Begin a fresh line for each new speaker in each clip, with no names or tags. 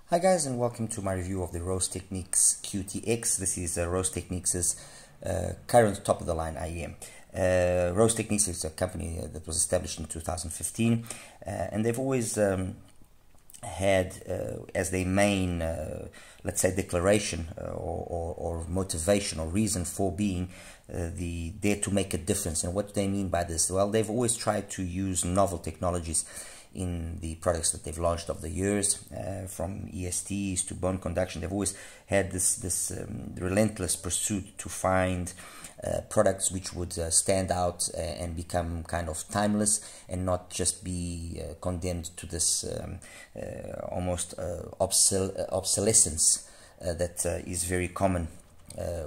Hi guys, and welcome to my review of the Rose Technics QTX. This is Rose Technics' current top-of-the-line IEM. Rose Technics is a company that was established in 2015, and they've always had as their main, let's say, declaration or motivation or reason for being there to make a difference. And what do they mean by this? Well, they've always tried to use novel technologies in the products that they've launched over the years, from ESTs to bone conduction. They've always had this relentless pursuit to find products which would stand out and become kind of timeless and not just be condemned to this almost obsolescence that is very common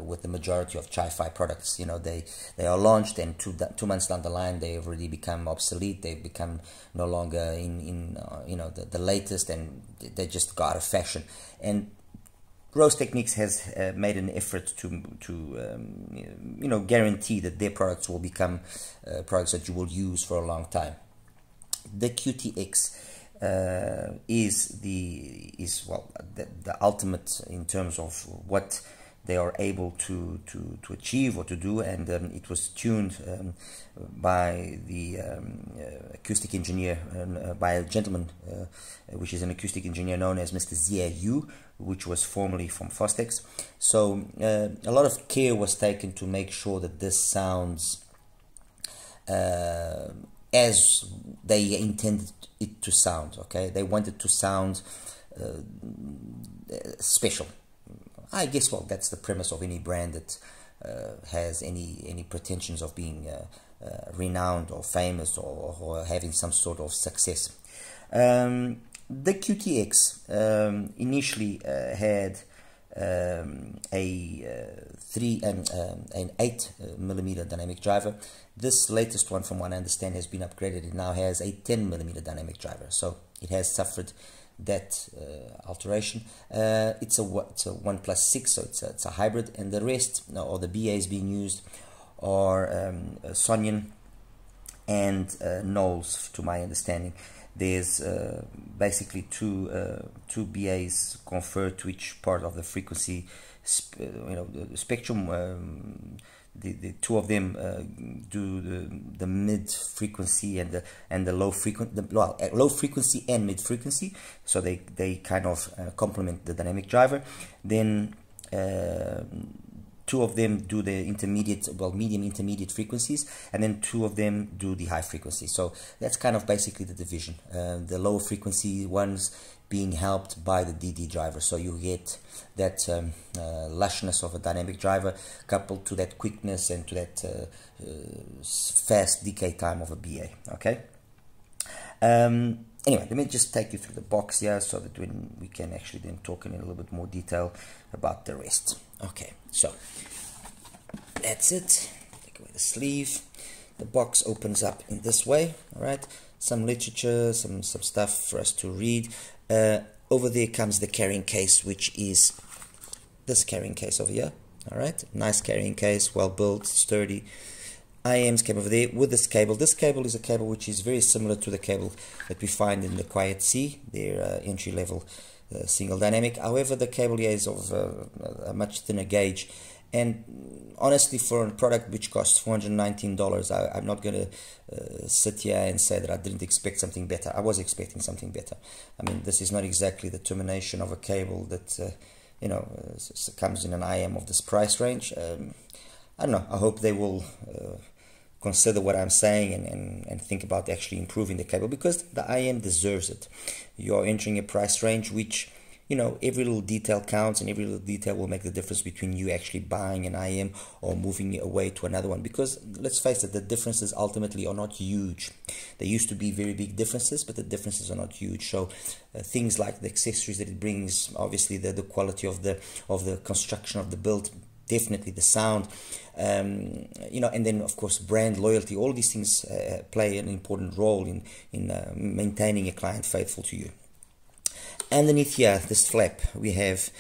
with the majority of HiFi products. You know, they are launched, and two months down the line they've already become obsolete. They've become no longer in you know, the latest, and they just go out of fashion. And Rose Techniques has made an effort to you know, guarantee that their products will become products that you will use for a long time. The QTX is the ultimate in terms of what they are able to achieve or to do, and it was tuned by the acoustic engineer, by a gentleman which is an acoustic engineer known as Mr. Yu, which was formerly from Fostex. So a lot of care was taken to make sure that this sounds as they intended it to sound. Okay, they wanted to sound special. I guess, well, that's the premise of any brand that has any pretensions of being renowned or famous or having some sort of success. The QTX initially had an 8mm dynamic driver. This latest one, from what I understand, has been upgraded. It now has a 10mm dynamic driver, so it has suffered that alteration. It's a 1+6, so it's a hybrid, and the rest, or the BAs being used, are Sonyan and Knowles, to my understanding. There's basically two BAs conferred to each part of the frequency, the spectrum. The two of them do the mid frequency and the low frequency, low frequency and mid frequency. So they kind of complement the dynamic driver. Then two of them do the intermediate, medium intermediate frequencies, and then two of them do the high frequency. So that's kind of basically the division. The lower frequency ones being helped by the DD driver, so you get that lushness of a dynamic driver coupled to that quickness and to that fast decay time of a BA. Okay. Anyway, let me just take you through the box here so that when we can actually then talk in a little bit more detail about the rest. Okay, so that's it. Take away the sleeve. The box opens up in this way. All right, some literature, some stuff for us to read. Over there comes the carrying case, which is this carrying case over here. All right, nice carrying case, well built, sturdy. IEMs came over there with this cable. This cable is a cable which is very similar to the cable that we find in the Quiet C, their entry-level single dynamic. However, the cable here is of a much thinner gauge, and honestly, for a product which costs $419, I'm not going to sit here and say that I didn't expect something better. I was expecting something better. I mean, this is not exactly the termination of a cable that you know, comes in an IEM of this price range. I don't know. I hope they will consider what I'm saying and think about actually improving the cable, because the IEM deserves it. You're entering a price range which, you know, every little detail counts, and every little detail will make the difference between you actually buying an IEM or moving away to another one. Because let's face it, the differences ultimately are not huge. There used to be very big differences, but the differences are not huge. So things like the accessories that it brings, obviously the quality of the construction of the build, definitely the sound, you know, and then of course brand loyalty. All these things play an important role in maintaining a client faithful to you. Underneath here, this flap, we have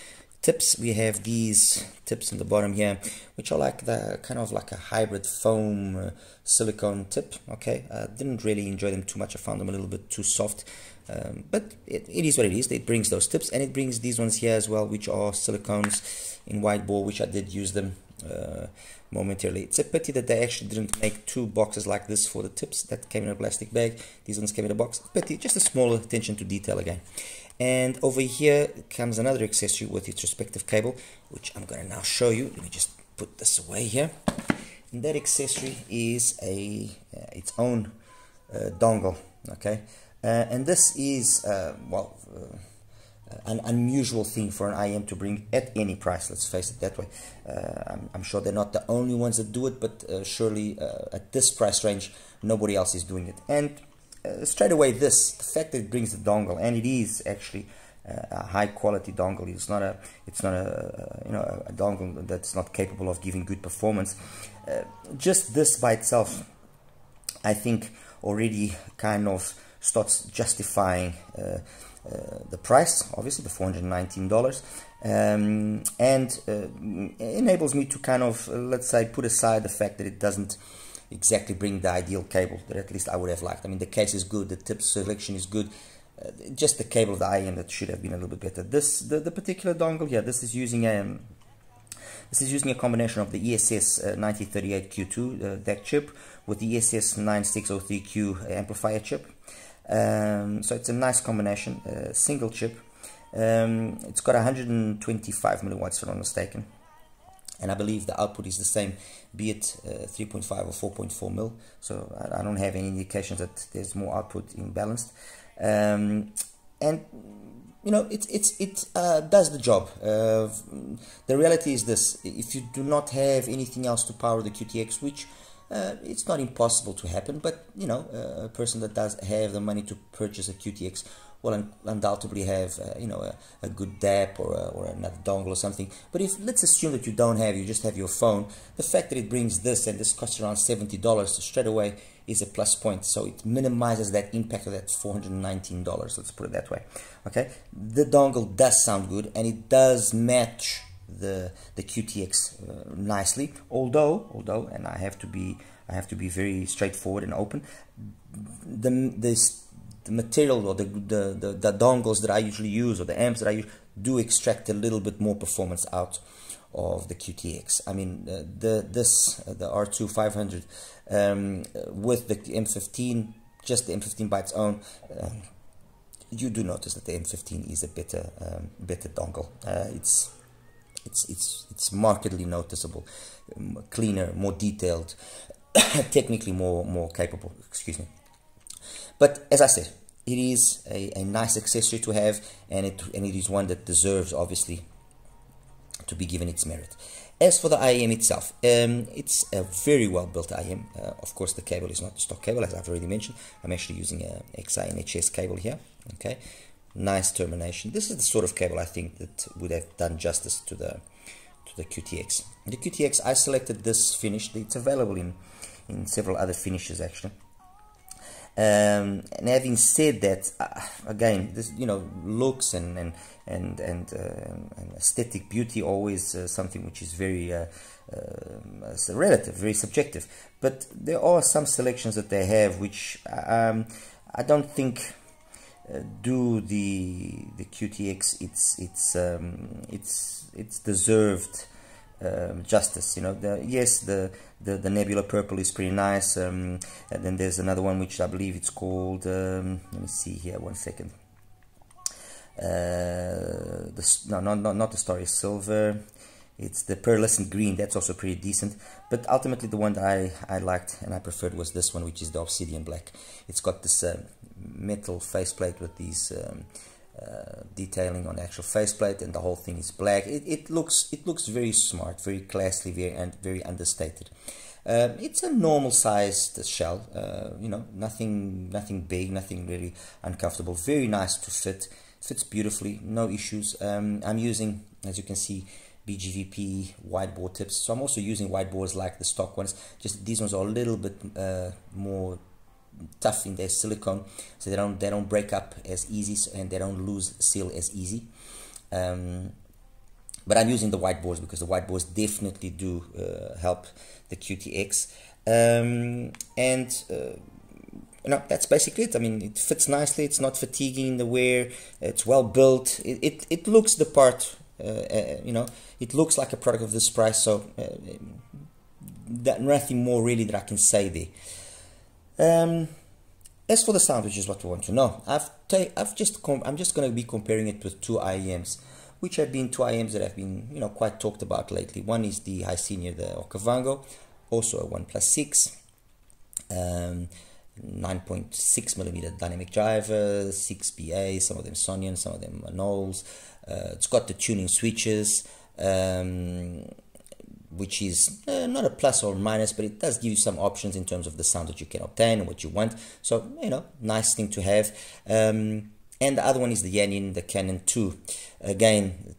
tips. We have these tips on the bottom here, which are like the kind of like a hybrid foam silicone tip. Okay, I didn't really enjoy them too much. I found them a little bit too soft. But it is what it is. It brings those tips, and it brings these ones here as well, which are silicones in white bore, which I did use them momentarily. It's a pity that they actually didn't make two boxes like this for the tips that came in a plastic bag. These ones came in a box. Pity, just a small attention to detail again. And over here comes another accessory with its respective cable, which I'm going to now show you. Let me just put this away here. And that accessory is its own dongle, okay? And this is, an unusual thing for an IM to bring at any price, let's face it that way. I'm sure they're not the only ones that do it, but surely at this price range, nobody else is doing it. And straight away, the fact that it brings the dongle, and it is actually a high quality dongle. It's not a dongle that's not capable of giving good performance. Just this by itself, I think, already kind of starts justifying the price, obviously the $419, and enables me to kind of, let's say, put aside the fact that it doesn't exactly bring the ideal cable that at least I would have liked. I mean, the case is good, the tip selection is good, just the cable of the IM that should have been a little bit better. The particular dongle here, this is using a combination of the ESS 9038Q2 DAC chip with the ESS 9603Q amplifier chip. So it's a nice combination, single chip. It's got 125 milliwatts, if I'm not mistaken, and I believe the output is the same, be it 3.5 or 4.4 mil. So I don't have any indications that there's more output imbalanced. And you know, it does the job. The reality is this: if you do not have anything else to power the QTX, which it's not impossible to happen, but you know, a person that does have the money to purchase a QTX will undoubtedly have a good DAP or another dongle or something. But if, let's assume that you don't have, you just have your phone, the fact that it brings this, and this costs around $70, so straight away is a plus point. So it minimizes that impact of that $419, let's put it that way. Okay, the dongle does sound good, and it does match the QTX nicely, although and I have to be very straightforward and open, the material or the dongles that I usually use, or the amps that I use, do extract a little bit more performance out of the QTX. I mean, the R2 500 with the M15, just the M15 by its own, you do notice that the M15 is a better dongle. It's markedly noticeable, cleaner, more detailed, technically more capable. Excuse me. But as I said, it is a nice accessory to have, and it is one that deserves, obviously, to be given its merit. As for the IM itself, it's a very well built IM. Of course, the cable is not the stock cable, as I've already mentioned. I'm actually using a XINHS cable here. Okay, nice termination. This is the sort of cable I think that would have done justice to the QTX. The QTX, I selected this finish. It's available in several other finishes actually. And having said that, again, this, you know, looks and aesthetic beauty, always something which is very relative, very subjective. But there are some selections that they have which I don't think do the QTX its deserved justice. You know, the nebula purple is pretty nice, and then there's another one which I believe it's called, let me see here, one second, not the Starry Silver, it's the pearlescent green. That's also pretty decent, but ultimately the one that I liked and I preferred was this one, which is the obsidian black. It's got this metal faceplate with these detailing on the actual faceplate, and the whole thing is black. It looks very smart, very classy, very understated. It's a normal sized shell, you know, nothing big, nothing really uncomfortable. Very nice to fit, fits beautifully, no issues. I'm using, as you can see, BGVP wide bore tips, so I'm also using wide bores like the stock ones, just these ones are a little bit more tough in their silicone, so they don't break up as easy, and they don't lose seal as easy. But I'm using the white bores because the white bores definitely do help the QTX. And that's basically it. I mean, it fits nicely. It's not fatiguing in the wear. It's well built. It looks the part. It looks like a product of this price. So nothing more really that I can say there. As for the sound, which is what we want to know, I'm just going to be comparing it with two IEMs, which have been two IEMs that have been quite talked about lately. One is the HiFiGO, the Okavango, also a 1+6. 9.6mm dynamic driver, 6 BA, some of them Sonian, some of them Knowles. It's got the tuning switches, which is not a plus or minus, but it does give you some options in terms of the sound that you can obtain and what you want. So, nice thing to have. And the other one is the Yanyin, the Canon 2. Again,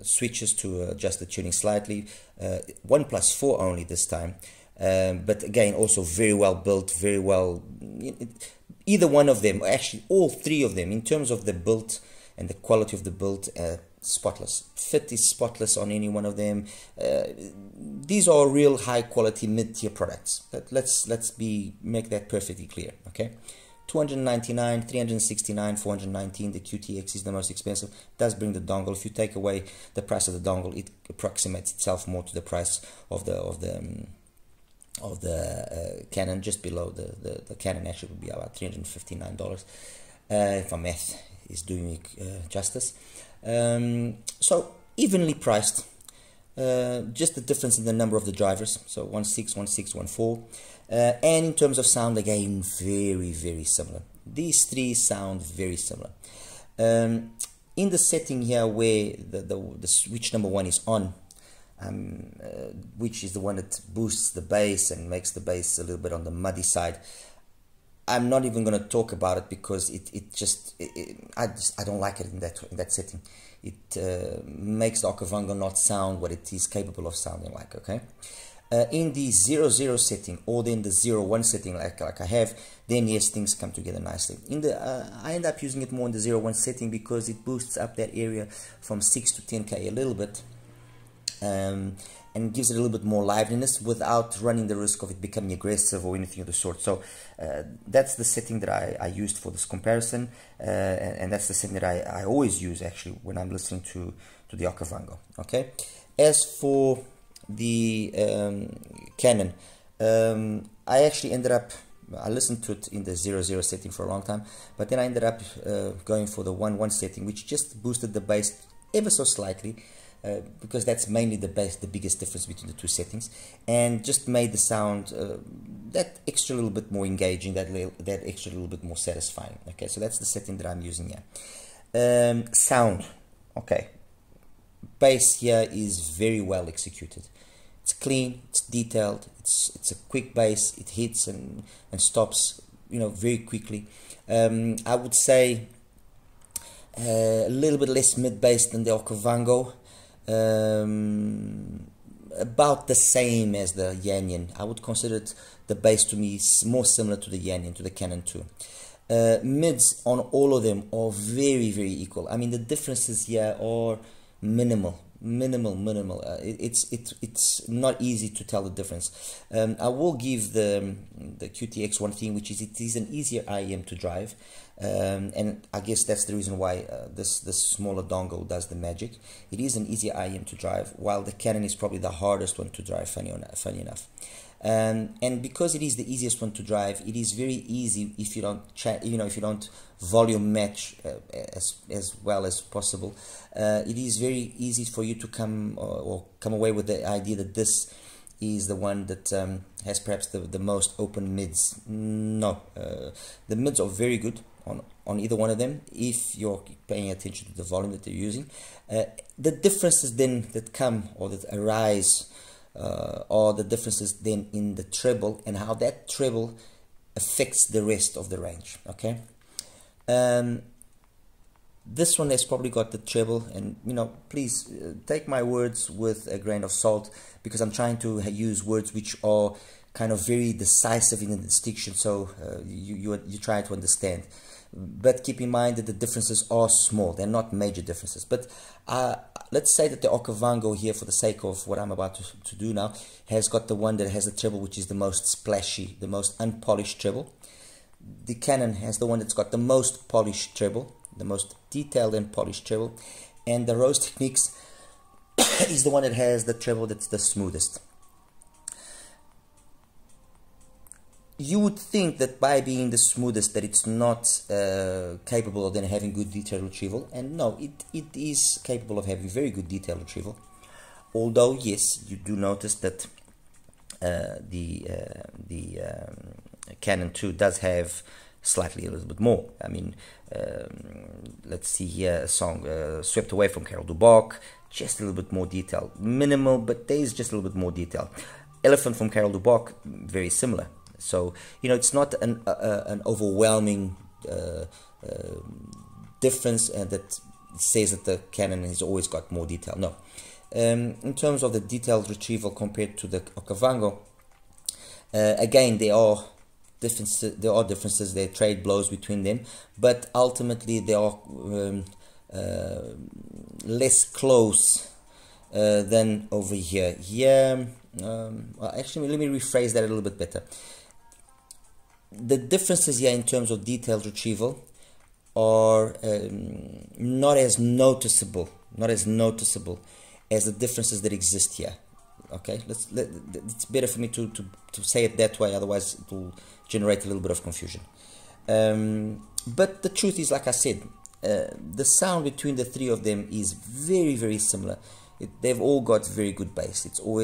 switches to adjust the tuning slightly. 1+4 only this time. But again, also very well built, very well. Either one of them, actually all three of them, in terms of the build and the quality of the build, spotless. Fit is spotless on any one of them. These are real high quality mid-tier products. Let's make that perfectly clear. Okay, 299, 369, 419. The QTX is the most expensive. It does bring the dongle. If you take away the price of the dongle, it approximates itself more to the price of the Canon, just below the Canon. Actually would be about $359 if my math is doing me justice. So evenly priced, just the difference in the number of the drivers, so 1.6, 1.6, 1.4, and in terms of sound, again, very similar. These three sound very similar. In the setting here where the switch number 1 is on, which is the one that boosts the bass and makes the bass a little bit on the muddy side, I'm not even going to talk about it because I don't like it in that setting. It makes the Okavango not sound what it is capable of sounding like. Okay, in the 0.0 setting or then the 0.1 setting, like I have, then yes, things come together nicely. In the I end up using it more in the 0.1 setting because it boosts up that area from 6 to 10K a little bit. And gives it a little bit more liveliness without running the risk of it becoming aggressive or anything of the sort. So that's the setting that I used for this comparison, and that's the setting that I always use actually when I'm listening to the Okavango. Okay. As for the Canon, I actually ended up, I listened to it in the 0.0 setting for a long time, but then I ended up going for the 1.1 setting, which just boosted the bass ever so slightly. Because that's mainly the biggest difference between the two settings, and just made the sound that extra little bit more engaging, that extra little bit more satisfying. Okay, so that's the setting that I'm using here. Sound, okay. Bass here is very well executed. It's clean, it's detailed, it's a quick bass. It hits and stops, very quickly. I would say a little bit less mid bass than the Okavango. About the same as the Yanyin. I would consider it, the bass to me is more similar to the Yanyin, to the Canon 2. Mids on all of them are very equal. I mean, the differences here are minimal. It's not easy to tell the difference. I will give the QTX one thing, which is it is an easier IEM to drive, and I guess that's the reason why this smaller dongle does the magic. It is an easier IEM to drive, while the Canon is probably the hardest one to drive. Funny enough. And because it is the easiest one to drive, it is very easy if you don't if you don't volume match as well as possible. It is very easy for you to come away with the idea that this is the one that has perhaps the most open mids. No, the mids are very good on either one of them if you're paying attention to the volume that they're using. The differences then that come or that arise are the differences then in the treble and how that treble affects the rest of the range. Okay, this one has probably got the treble, and please take my words with a grain of salt, because I'm trying to use words which are kind of very decisive in the distinction, so you try to understand. But keep in mind that the differences are small; they're not major differences. But let's say that the Okavango here, for the sake of what I'm about to do now, has got the one that has a treble which is the most splashy, the most unpolished treble. the Canon has the one that's got the most polished treble, the most detailed and polished treble, and the Rose Techniques is the one that has the treble that's the smoothest. You would think that by being the smoothest that it's not capable of then having good detail retrieval, and no, it is capable of having very good detail retrieval. Although yes, you do notice that the Canon 2 does have slightly a little bit more. I mean, let's see here, a song Swept Away from Carol Duboc, just a little bit more detail, minimal, but there is just a little bit more detail. Elephant from Carol Duboc, very similar. So, you know, it's not an overwhelming difference that says that the Canon has always got more detail. No. In terms of the detailed retrieval compared to the Okavango, again, there are differences, there are trade blows between them, but ultimately they are less close than over here. Here, well, actually, let me rephrase that a little bit better. The differences here in terms of detailed retrieval are not as noticeable as the differences that exist here. Okay, it's better for me to say it that way, otherwise it will generate a little bit of confusion. But the truth is, like I said, the sound between the three of them is very, very similar. They've all got very good bass. All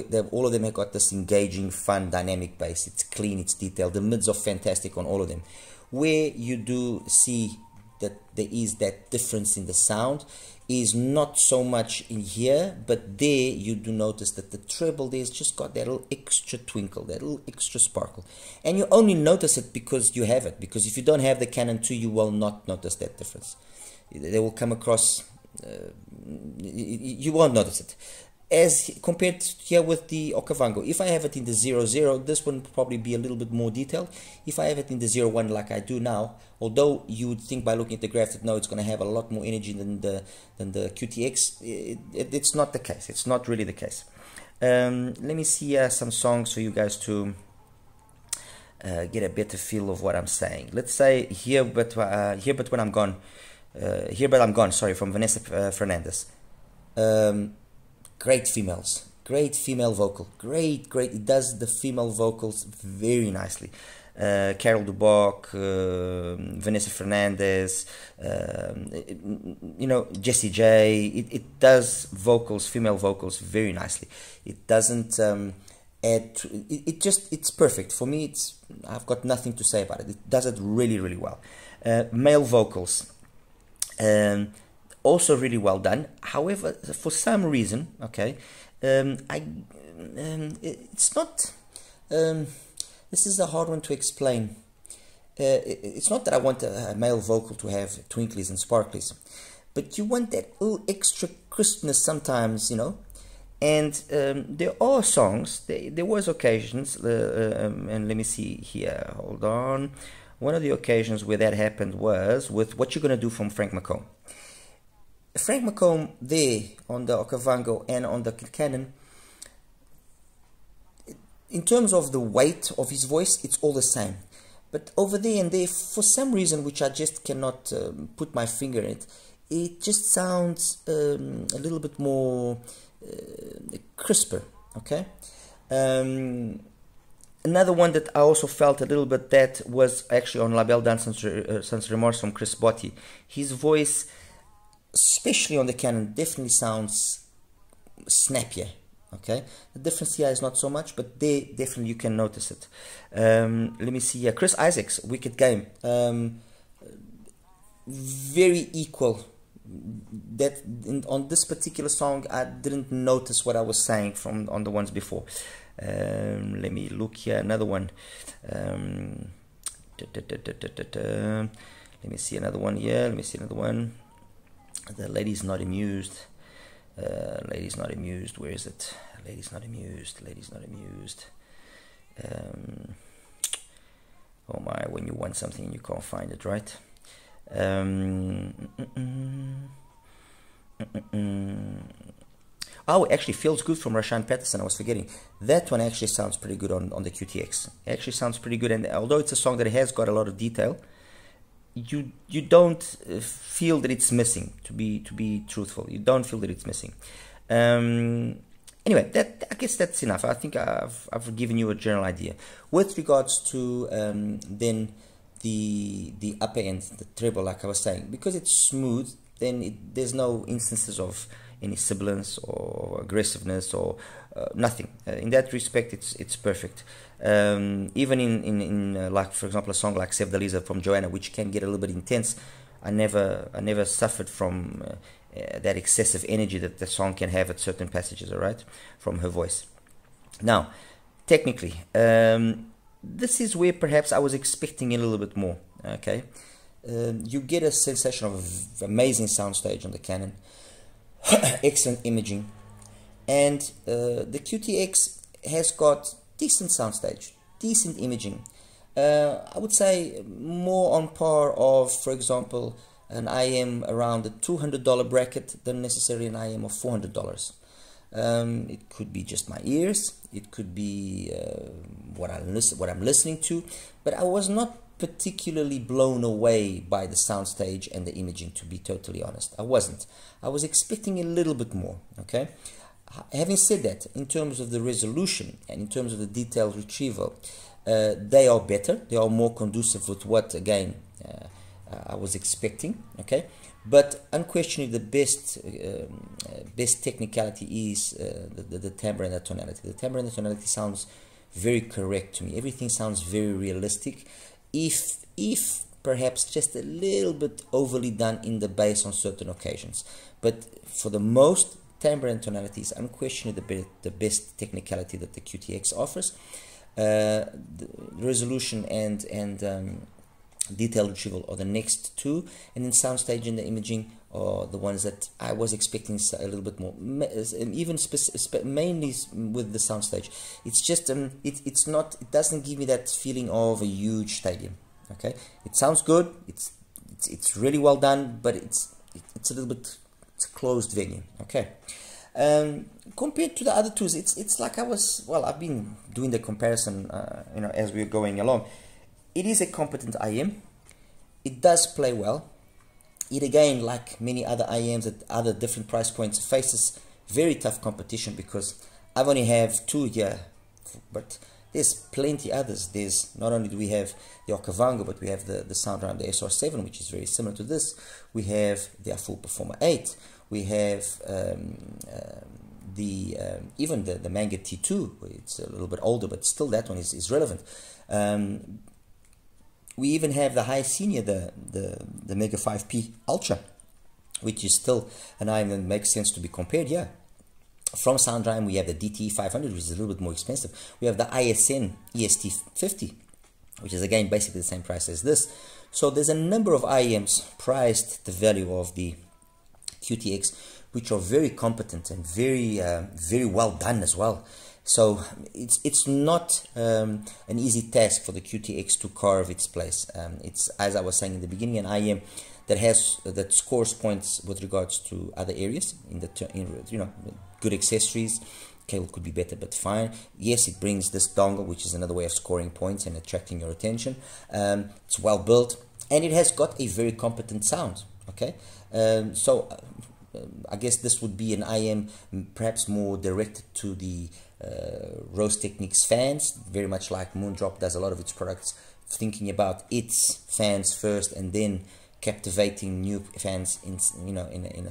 of them have got this engaging, fun, dynamic bass. It's clean, it's detailed. The mids are fantastic on all of them. Where you do see that there is that difference in the sound is not so much in here, but there you do notice that the treble there's just got that little extra twinkle, that little extra sparkle. And you only notice it because you have it. Because if you don't have the Canon 2, you will not notice that difference. They will come across... you won't notice it as compared here with the Okavango. If I have it in the 00, this one will probably be a little bit more detailed. If I have it in the 01 like I do now, although you would think by looking at the graph that no, it's going to have a lot more energy than the QTX, it's not the case. It's not really the case. Let me see some songs for you guys to get a better feel of what I'm saying. Let's say Here But When I'm Gone. Here But I'm Gone, sorry, from Vanessa Fernandez. Great females, great female vocal, great, it does the female vocals very nicely. Carol Duboc, Vanessa Fernandez, you know, Jessie J, it does vocals, female vocals very nicely. It doesn't add to, it's perfect. For me, I've got nothing to say about it. It does it really, really well. Male vocals. Also really well done. However, for some reason, okay, it's not. This is a hard one to explain. It's not that I want a male vocal to have twinklies and sparklies, but you want that little extra crispness sometimes, you know. And there are songs. There was occasions, and let me see here. Hold on. One of the occasions where that happened was with What You Gonna Do from Frank McComb. Frank McComb there on the Okavango and on the Canon, in terms of the weight of his voice, it's all the same. But over there and there, for some reason which I just cannot put my finger in it just sounds a little bit more crisper, okay? Another one that I also felt a little bit that was actually on La Belle Dance Sans Remorse from Chris Botti. His voice, especially on the Canon, definitely sounds snappier, okay? The difference here is not so much, but there definitely you can notice it. Let me see here. Chris Isaacs, Wicked Game. Very equal. That on this particular song, I didn't notice what I was saying on the ones before. Let me look here. Another one. Let me see another one here. Let me see another one. The Lady's Not Amused. Lady's Not Amused. Where is it? Lady's Not Amused. Lady's Not Amused. Oh my, when you want something you can't find it, right? Oh, it actually feels good from Rashan Patterson. I was forgetting. That one actually sounds pretty good on the QTX. It actually sounds pretty good, and although it's a song that has got a lot of detail, you don't feel that it's missing. To be truthful, you don't feel that it's missing. Anyway, I guess that's enough. I think I've given you a general idea with regards to then the upper end, the treble, like I was saying, because it's smooth. Then there's no instances of any sibilance or aggressiveness or nothing. In that respect, it's perfect. Even in like, for example, a song like Save the Lizard from Joanna, which can get a little bit intense, I never suffered from that excessive energy that the song can have at certain passages, all right, from her voice. Now, technically, this is where perhaps I was expecting a little bit more, okay? You get a sensation of amazing soundstage on the Canon, excellent imaging, and the QTX has got decent soundstage, decent imaging. I would say more on par of, for example, an IM around the $200 bracket than necessarily an IM of $400. It could be just my ears, it could be what I'm listening to, but I was not particularly blown away by the soundstage and the imaging, to be totally honest. I wasn't. I was expecting a little bit more, okay? Having said that, in terms of the resolution and in terms of the detailed retrieval, they are better. They are more conducive with what, again, I was expecting, okay? But unquestionably, the best technicality is the timbre and the tonality. The timbre and the tonality sounds very correct to me. Everything sounds very realistic. If perhaps just a little bit overly done in the bass on certain occasions, but for the most, timbre and tonality is unquestionably the best technicality that the QTX offers. The resolution and detail retrieval are the next two, and then soundstage and the imaging are the ones that I was expecting a little bit more. Even mainly with the soundstage, it's just it doesn't give me that feeling of a huge stadium. Okay, it sounds good. It's really well done, but it's a little bit, it's a closed venue. Okay. Compared to the other twos, it's like I've been doing the comparison, you know, as we're going along. It is a competent IM. It does play well. It, again, like many other IMs at other different price points, faces very tough competition because I've only have two here, but there's plenty others. There's not only do we have the Okavango, but we have the Soundrhyme, the SR7, which is very similar to this. We have the Full Performer 8. We have even the Manga T2. It's a little bit older, but still that one is relevant. We even have the high senior, the Mega 5P Ultra, which is still an IM that makes sense to be compared here. From Soundrhyme, we have the DTE 500, which is a little bit more expensive. We have the ISN EST 50, which is again basically the same price as this. So there's a number of IMs priced the value of the QTX, which are very competent and very well done as well. So it's not an easy task for the QTX to carve its place. It's, as I was saying in the beginning, an IM that scores points with regards to other areas you know, good accessories. Cable could be better, but fine. Yes, it brings this dongle, which is another way of scoring points and attracting your attention. It's well built, and it has got a very competent sound. Okay, so I guess this would be an IM perhaps more directed to the Rose Technics fans, very much like Moondrop does a lot of its products, thinking about its fans first and then captivating new fans in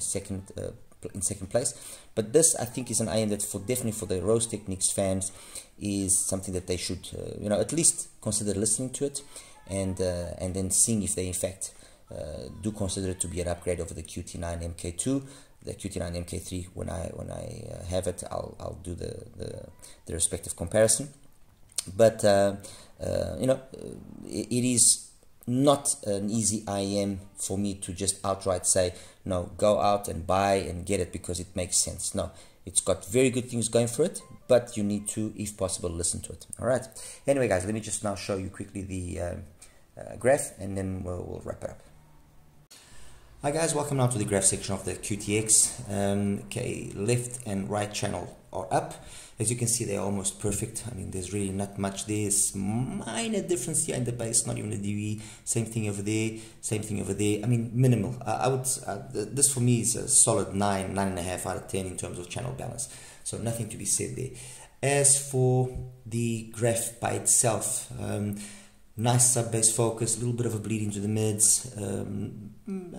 second place. But this, I think, is an IM that definitely for the Rose Technics fans is something that they should at least consider listening to it, and then seeing if they in fact do consider it to be an upgrade over the QT9 MK2. The QT9 MK3, when I have it, I'll do the respective comparison. But it is not an easy IM for me to just outright say, no, go out and buy and get it because it makes sense. No, it's got very good things going for it, but you need to, if possible, listen to it. All right. Anyway, guys, let me just now show you quickly the graph, and then we'll wrap it up. Hi guys, welcome now to the graph section of the QTX. Okay, left and right channel are up. As you can see, they're almost perfect. I mean, there's really not much. There's minor difference here in the base, not even a dB. Same thing over there, same thing over there. I mean, minimal. I would, this for me is a solid 9.5 out of 10 in terms of channel balance. So nothing to be said there. As for the graph by itself, nice sub-bass focus, a little bit of a bleed into the mids, a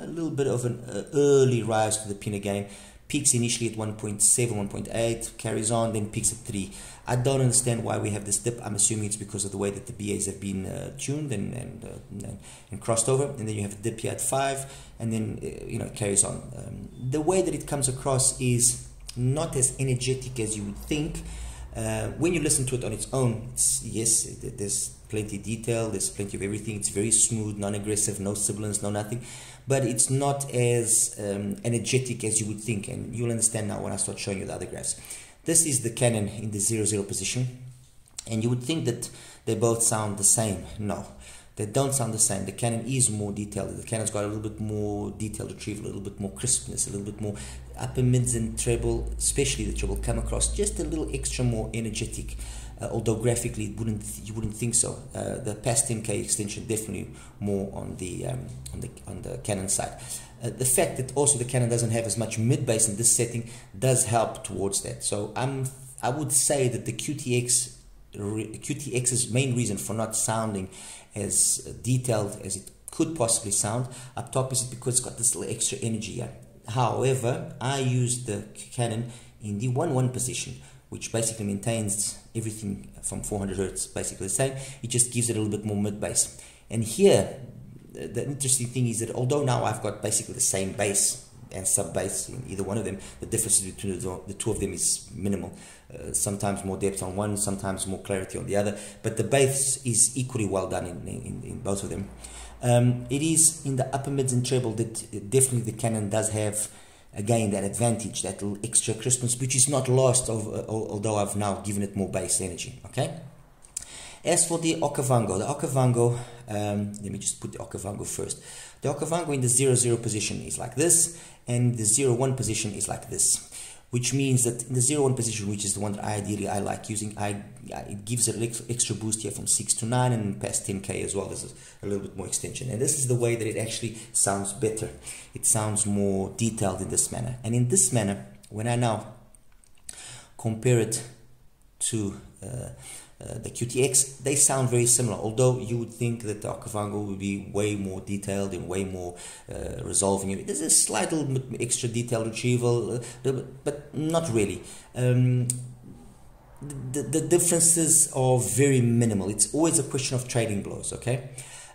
little bit of an early rise to the pin again. Peaks initially at 1.7, 1.8, carries on, then peaks at 3. I don't understand why we have this dip. I'm assuming it's because of the way that the BAs have been tuned and crossed over. And then you have a dip here at 5, and then it carries on. The way that it comes across is not as energetic as you would think. When you listen to it on its own, yes, there's plenty of detail, there's plenty of everything. It's very smooth, non-aggressive, no sibilance, no nothing. But it's not as energetic as you would think, and you'll understand now when I start showing you the other graphs. This is the Canon in the 0-0 position, and you would think that they both sound the same. No, they don't sound the same. The Canon is more detailed. The Canon's got a little bit more detail retrieval, a little bit more crispness, a little bit more upper mids and treble, especially the treble, come across just a little extra more energetic. Although graphically you wouldn't think so. The past 10K extension definitely more on the Canon side. The fact that also the Canon doesn't have as much mid bass in this setting does help towards that. So I would say that the QTX's main reason for not sounding as detailed as it could possibly sound up top is because it's got this little extra energy here. However, I use the Canon in the 1-1 position, which basically maintains everything from 400 Hertz, basically the same. It just gives it a little bit more mid bass. And here, the interesting thing is that although now I've got basically the same bass and sub bass in either one of them, the difference between the two of them is minimal. Sometimes more depth on one, sometimes more clarity on the other, but the bass is equally well done in both of them. It is in the upper mids and treble that definitely the Canon does have, again, that advantage, that little extra crispness, which is not lost, although I've now given it more bass energy. Okay. As for the Okavango, let me just put the Okavango first. The Okavango in the 0-0 position is like this, and the 0-1 position is like this, which means that in the 0-1 position, which is the one that I like using, it gives it an extra boost here from 6 to 9, and past 10K as well. This is a little bit more extension, and this is the way that it actually sounds better. It sounds more detailed in this manner, and in this manner, when I now compare it to the QTX, they sound very similar, although you would think that the Okavango would be way more detailed and way more resolving. There's a slight little bit extra detail retrieval, but not really. The differences are very minimal. It's always a question of trading blows, okay?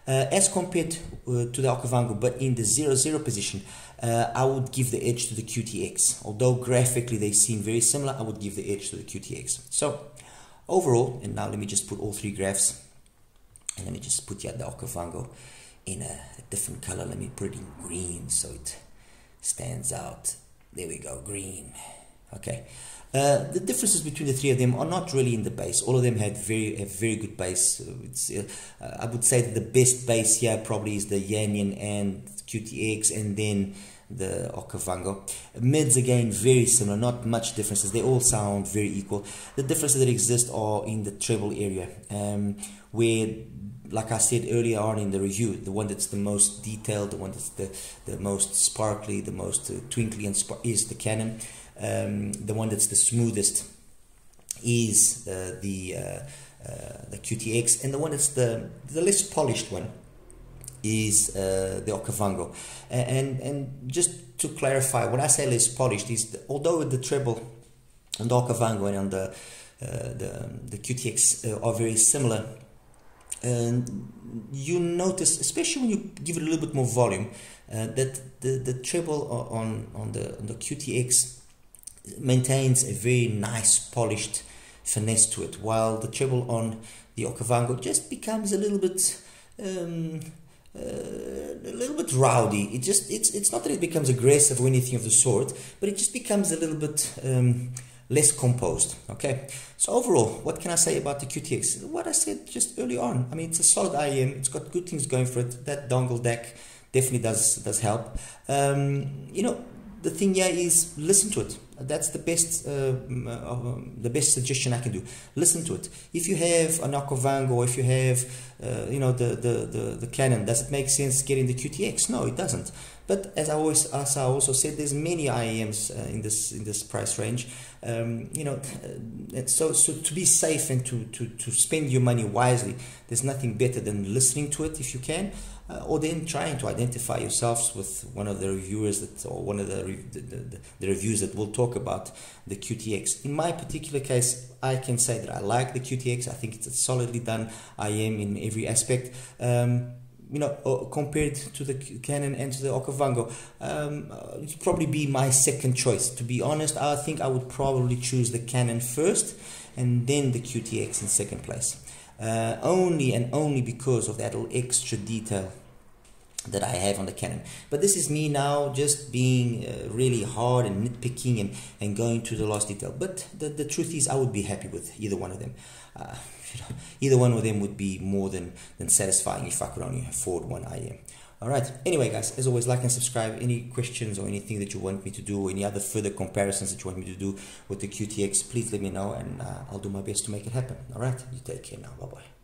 As compared to the Okavango, but in the 0-0 position, I would give the edge to the QTX. Although graphically they seem very similar, I would give the edge to the QTX. So overall, and now let me just put all three graphs, and let me just put here the Okavango in a different color. Let me put it in green so it stands out. There we go, green. Okay. The differences between the three of them are not really in the bass. All of them have very good bass. I would say that the best bass here probably is the Yanyan and QTX, and then the Okavango. Mids again very similar, not much differences. They all sound very equal. The differences that exist are in the treble area, where, like I said earlier on in the review, the one that's the most detailed, the one that's the most sparkly, the most twinkly and is the Canon. The one that's the smoothest is the QTX, and the one that's the less polished one is the Okavango. And just to clarify, when I say less polished, is although the treble on the Okavango and on the QTX are very similar, you notice, especially when you give it a little bit more volume, that the treble on the QTX maintains a very nice polished finesse to it, while the treble on the Okavango just becomes a little bit rowdy. It's not that it becomes aggressive or anything of the sort, but it just becomes a little bit less composed. Okay, so overall, what can I say about the QTX? What I said just early on. I mean, it's a solid IEM. It's got good things going for it. That dongle DAC definitely does help. You know, the thing here is listen to it. That's the best suggestion I can do. Listen to it. If you have an Okavango, or if you have you know, the Canon, does it make sense getting the QTX? No, it doesn't. But as I also said, there's many IEMs in this price range. You know, so to be safe and to spend your money wisely, there's nothing better than listening to it if you can, or then trying to identify yourselves with one of the reviewers or one of the reviews that will talk about the QTX. In my particular case, I can say that I like the QTX. I think it's a solidly done IEM in every aspect. You know, compared to the Canon and to the Okavango, it'd probably be my second choice. To be honest, I think I would probably choose the Canon first and then the QTX in second place. Only because of that little extra detail that I have on the Canon. But this is me now just being really hard and nitpicking and going to the last detail. But the truth is, I would be happy with either one of them. You know, either one of them would be more than satisfying if I could only afford one IEM. Alright, anyway guys, as always, like and subscribe. Any questions or anything that you want me to do, or any other further comparisons that you want me to do with the QTX, please let me know, and I'll do my best to make it happen. Alright, you take care now. Bye bye.